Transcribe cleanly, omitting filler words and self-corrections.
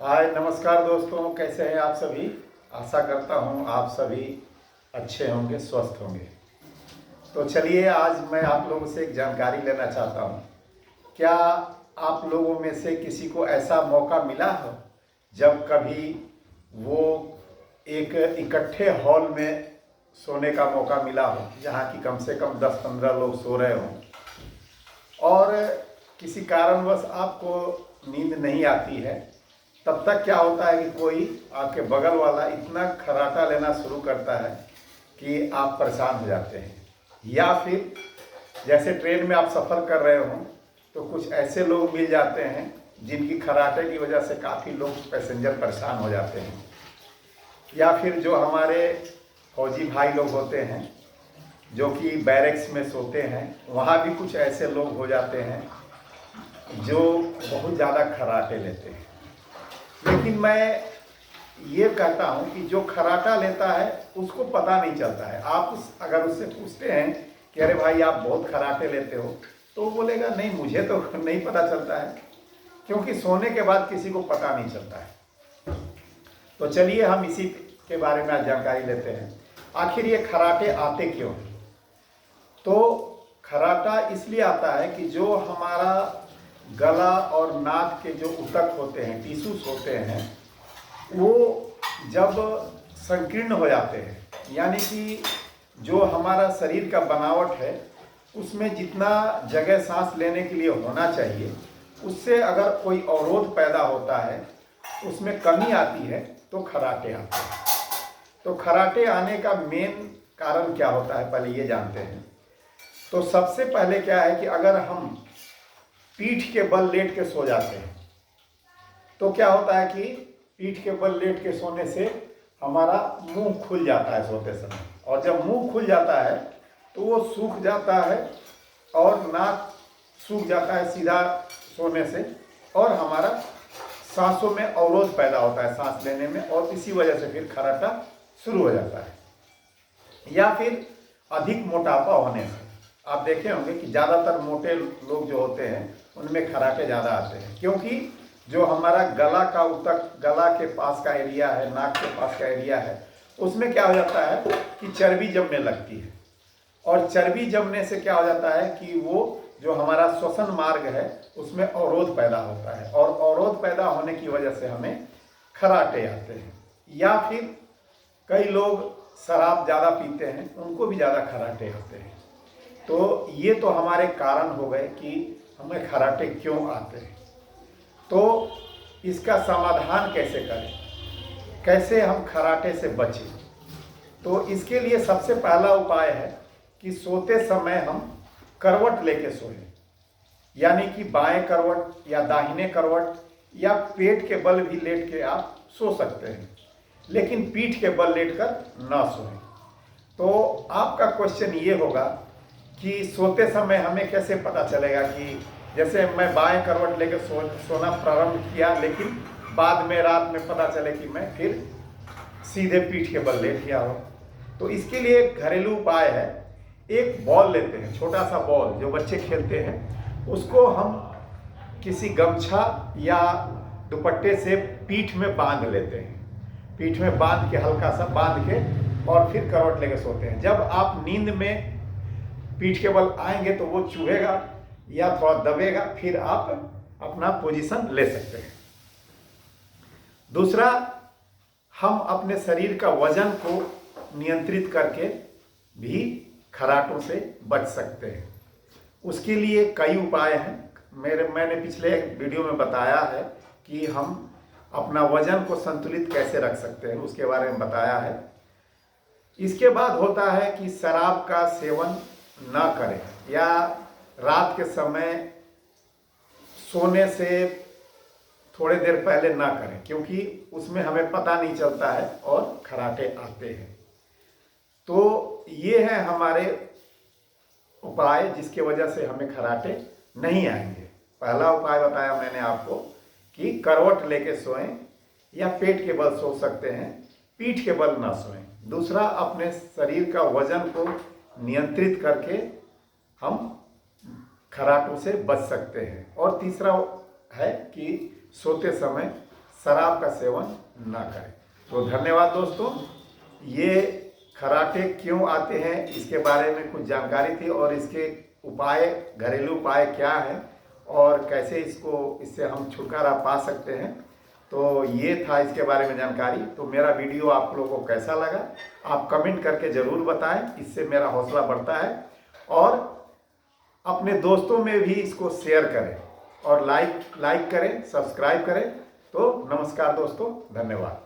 हाय नमस्कार दोस्तों, कैसे हैं आप सभी। आशा करता हूं आप सभी अच्छे होंगे, स्वस्थ होंगे। तो चलिए, आज मैं आप लोगों से एक जानकारी लेना चाहता हूं। क्या आप लोगों में से किसी को ऐसा मौका मिला हो जब कभी वो एक इकट्ठे हॉल में सोने का मौका मिला हो, जहां की कम से कम 10-15 लोग सो रहे हों, और किसी कारणवश आपको नींद नहीं आती है। तब तक क्या होता है कि कोई आपके बगल वाला इतना खर्राटा लेना शुरू करता है कि आप परेशान हो जाते हैं। या फिर जैसे ट्रेन में आप सफ़र कर रहे हो तो कुछ ऐसे लोग मिल जाते हैं जिनकी खर्राटे की वजह से काफ़ी लोग पैसेंजर परेशान हो जाते हैं। या फिर जो हमारे फौजी भाई लोग होते हैं जो कि बैरक्स में सोते हैं, वहाँ भी कुछ ऐसे लोग हो जाते हैं जो बहुत ज़्यादा खर्राटे लेते हैं। लेकिन मैं ये कहता हूँ कि जो खर्राटा लेता है उसको पता नहीं चलता है। आप अगर उससे पूछते हैं कि अरे भाई आप बहुत खर्राटे लेते हो, तो वो बोलेगा नहीं, मुझे तो नहीं पता चलता है, क्योंकि सोने के बाद किसी को पता नहीं चलता है। तो चलिए हम इसी के बारे में आज जानकारी लेते हैं। आखिर ये खर्राटे आते क्यों हैं? तो खर्राटा इसलिए आता है कि जो हमारा गला और नाक के जो ऊतक होते हैं, टिश्यूज होते हैं, वो जब संकीर्ण हो जाते हैं, यानी कि जो हमारा शरीर का बनावट है उसमें जितना जगह सांस लेने के लिए होना चाहिए, उससे अगर कोई अवरोध पैदा होता है, उसमें कमी आती है, तो खर्राटे आते हैं। तो खर्राटे आने का मेन कारण क्या होता है, पहले ये जानते हैं। तो सबसे पहले क्या है कि अगर हम पीठ के बल लेट के सो जाते हैं तो क्या होता है कि पीठ के बल लेट के सोने से हमारा मुंह खुल जाता है सोते समय, और जब मुंह खुल जाता है तो वो सूख जाता है और नाक सूख जाता है सीधा सोने से, और हमारा सांसों में अवरोध पैदा होता है सांस लेने में, और इसी वजह से फिर खर्राटा शुरू हो जाता है। या फिर अधिक मोटापा होने से आप देखे होंगे कि ज़्यादातर मोटे लोग जो होते हैं उनमें खर्राटे ज़्यादा आते हैं, क्योंकि जो हमारा गला का ऊतक, गला के पास का एरिया है, नाक के पास का एरिया है, उसमें क्या हो जाता है कि चर्बी जमने लगती है। और चर्बी जमने से क्या हो जाता है कि वो जो हमारा श्वसन मार्ग है उसमें अवरोध पैदा होता है, और अवरोध पैदा होने की वजह से हमें खर्राटे आते हैं। या फिर कई लोग शराब ज़्यादा पीते हैं, उनको भी ज़्यादा खर्राटे होते हैं। तो ये तो हमारे कारण हो गए कि हमें खर्राटे क्यों आते हैं। तो इसका समाधान कैसे करें, कैसे हम खर्राटे से बचें? तो इसके लिए सबसे पहला उपाय है कि सोते समय हम करवट लेके सोएं, यानी कि बाएं करवट या दाहिने करवट या पेट के बल भी लेट के आप सो सकते हैं, लेकिन पीठ के बल लेटकर ना सोएं। तो आपका क्वेश्चन ये होगा कि सोते समय हमें कैसे पता चलेगा कि जैसे मैं बाएं करवट लेकर सोना प्रारंभ किया, लेकिन बाद में रात में पता चले कि मैं फिर सीधे पीठ के बल लेट गया हो। तो इसके लिए एक घरेलू उपाय है। एक बॉल लेते हैं, छोटा सा बॉल जो बच्चे खेलते हैं, उसको हम किसी गमछा या दुपट्टे से पीठ में बांध लेते हैं। पीठ में बांध के, हल्का सा बांध के, और फिर करवट लेके सोते हैं। जब आप नींद में पीठ के बल आएंगे तो वो चुभेगा या थोड़ा दबेगा, फिर आप अपना पोजीशन ले सकते हैं। दूसरा, हम अपने शरीर का वजन को नियंत्रित करके भी खर्राटों से बच सकते हैं। उसके लिए कई उपाय हैं। मैंने पिछले एक वीडियो में बताया है कि हम अपना वजन को संतुलित कैसे रख सकते हैं, उसके बारे में बताया है। इसके बाद होता है कि शराब का सेवन ना करें, या रात के समय सोने से थोड़े देर पहले ना करें, क्योंकि उसमें हमें पता नहीं चलता है और खर्राटे आते हैं। तो ये है हमारे उपाय जिसके वजह से हमें खर्राटे नहीं आएंगे। पहला उपाय बताया मैंने आपको कि करवट लेके सोएं, या पेट के बल सो सकते हैं, पीठ के बल ना सोएं। दूसरा, अपने शरीर का वजन को नियंत्रित करके हम खर्राटों से बच सकते हैं। और तीसरा है कि सोते समय शराब का सेवन ना करें। तो धन्यवाद दोस्तों। ये खर्राटे क्यों आते हैं इसके बारे में कुछ जानकारी थी, और इसके उपाय, घरेलू उपाय क्या है और कैसे इससे हम छुटकारा पा सकते हैं, तो ये था इसके बारे में जानकारी। तो मेरा वीडियो आप लोगों को कैसा लगा आप कमेंट करके ज़रूर बताएं, इससे मेरा हौसला बढ़ता है। और अपने दोस्तों में भी इसको शेयर करें और लाइक करें, सब्सक्राइब करें। तो नमस्कार दोस्तों, धन्यवाद।